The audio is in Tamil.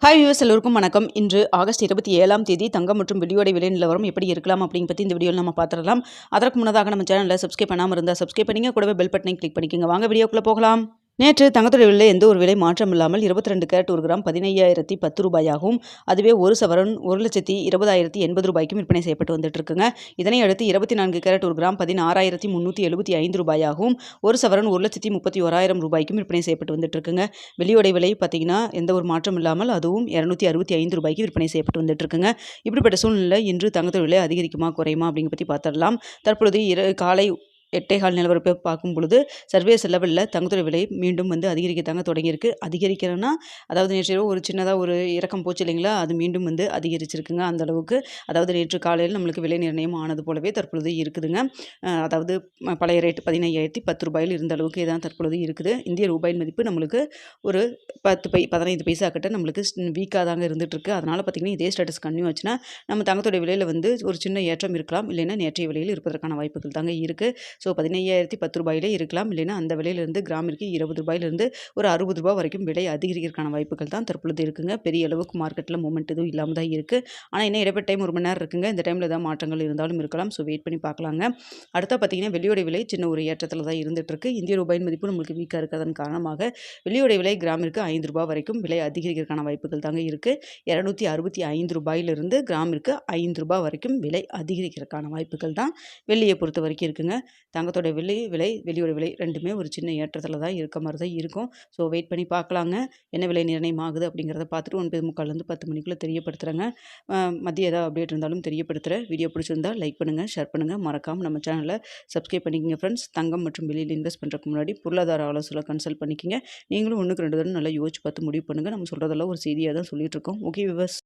ஹாய் வியூவர்ஸ் எல்லோருக்கும் வணக்கம். இன்று ஆகஸ்ட் 27ஆம் தேதி தங்கம் மற்றும் வெள்ளியோட விலை நிலவரம் எப்படி இருக்கலாம் அப்படிங்க பற்றி இந்த வீடியோவில் நம்ம பார்த்துடலாம். அதற்கு முன்னதாக நம்ம சேனலில் சப்ஸ்கிரைப் பண்ணாமல் இருந்தால் சப்ஸ்கிரைப் பண்ணிங்க, கூடவே பெல் பட்டனை கிளிக் பண்ணிக்கோங்க. வாங்க வீடியோக்குள்ளே போகலாம். நேற்று தங்கத்தோட விலையில் எந்த ஒரு விலை மாற்றம் இல்லாமல் 22 கேரட் 1 கிராம் 15,010 ரூபாயாகவும், அதுவே ஒரு சவரன் 1,20,80 ரூபாய்க்கும் விற்பனை செய்யப்பட்டு வந்துட்டு இருக்குங்க. இதனை அடுத்து 24 கேரட் 1 கிராம் 16,375 ரூபாயாகவும், ஒரு சவரன் 1,31,000 ரூபாய்க்கும் விற்பனை செய்யப்பட்டு வந்துட்டு இருக்குங்க. வெள்ளியோட விலை பார்த்தீங்கன்னா எந்த ஒரு மாற்றம் இல்லாமல் அதுவும் 265 ரூபாய்க்கு விற்பனை செய்யப்பட்டு வந்துட்டு இருக்குங்க. இப்படிப்பட்ட சூழ்நிலை இன்று தங்கத்தோட விலை அதிகரிக்குமா குறையுமா அப்படிங்க பற்றி பார்த்துடலாம். தற்பொழுது காலை 8:15 நிலவரப்பை பார்க்கும் பொழுது சர்வதேச லெவலில் தங்கத்தோட விலை மீண்டும் அதிகரிக்கத்தாங்க தொடங்கியிருக்கு. அதிகரிக்கிறன்னா அதாவது நேற்று ஒரு சின்னதாக ஒரு இறக்கம் போச்சு இல்லைங்களா, அது மீண்டும் அதிகரிச்சிருக்குங்க அந்த அளவுக்கு. அதாவது நேற்று காலையில் நம்மளுக்கு விலை நிர்ணயம் ஆனது போலவே தற்பொழுது இருக்குதுங்க. அதாவது பழைய ரேட்டு 15,010 ரூபாயில் இருந்த அளவுக்கு தான் தற்பொழுது இருக்குது. இந்திய ரூபாயின் மதிப்பு நம்மளுக்கு ஒரு 15 பைசா கிட்ட நம்மளுக்கு வீக்காக தாங்க இருந்துகிட்ருக்கு. அதனால் பார்த்திங்கன்னா இதே ஸ்டேட்டஸ் கன்டினியூ ஆச்சுன்னா நம்ம தங்கத்தோட விலையில் ஒரு சின்ன ஏற்றம் இருக்கலாம், இல்லைன்னா நேற்றைய விலையில் இருப்பதற்கான வாய்ப்புகள் தாங்க இருக்குது. ஸோ 15,010 ரூபாயிலே இருக்கலாம், இல்லைன்னா அந்த விலையிலிருந்து கிராமிற்கு 20 ரூபாயிலிருந்து ஒரு 60 ரூபாய் வரைக்கும் விலை அதிகரிக்கிறதுக்கான வாய்ப்புகள் தான் தற்பொழுது இருக்குங்க. பெரிய அளவுக்கு மார்க்கெட்டில் மூமெண்ட் எதுவும் இல்லாமல் தான் இருக்குது. ஆனால் இன்னும் இடைப்பட்ட டைம் 1 மணி நேரம் இருக்குங்க. இந்த டைமில் ஏதாவது மாற்றங்கள் இருந்தாலும் இருக்கலாம். ஸோ வெயிட் பண்ணி பார்க்கலாங்க. அடுத்தா பார்த்தீங்கன்னா வெள்ளியோட விலை சின்ன ஒரு ஏற்றத்தில் தான் இருந்துகிட்ருக்கு. இந்திய ரூபாயின் மதிப்பு நம்மளுக்கு வீக்காக இருக்கிறதன் காரணமாக வெள்ளியோட விலை கிராமிற்கு 5 ரூபாய் வரைக்கும் விலை அதிகரிக்கிறதுக்கான வாய்ப்புகள் தாங்க இருக்குது. 265 ரூபாயிலிருந்து கிராமிற்கு 5 ரூபாய் வரைக்கும் விலை அதிகரிக்கிறதுக்கான வாய்ப்புகள் தான் வெள்ளியை பொறுத்த வரைக்கும் இருக்குங்க. தங்கத்தோட வெள்ளியோட விலை ரெண்டுமே ஒரு சின்ன ஏற்றத்தில் தான் இருக்க மாதிரி தான் இருக்கும். ஸோ வெயிட் பண்ணி பார்க்கலாங்க. என்ன விலை நிர்ணயம் ஆகுது அப்படிங்கிறத பார்த்துட்டு 9:45 10 மணிக்குள்ளே தெரியப்படுத்துகிறேங்க. மதியம் ஏதாவது அப்டேட் இருந்தாலும் தெரியப்படுத்துகிறேன். வீடியோ பிடிச்சிருந்தா லைக் பண்ணுங்கள், ஷேர் பண்ணுங்கள். மறக்காமல் நம்ம சேனலை சப்ஸ்கிரைப் பண்ணிக்கங்க ஃப்ரெண்ட்ஸ். தங்கம் மற்றும் வெளியில் இன்வெஸ்ட் பண்ணுறதுக்கு முன்னாடி பொருளாதார ஆலோசனை கன்சல்ட் பண்ணிக்கங்க. நீங்களும் 1க்கு 2 தடவை நல்லா யோசிச்சு பார்த்து முடிவு பண்ணுங்கள். நம்ம சொல்கிறதெல்லாம் ஒரு செய்தியாக தான் சொல்லிட்டு இருக்கோம். Okay viewers.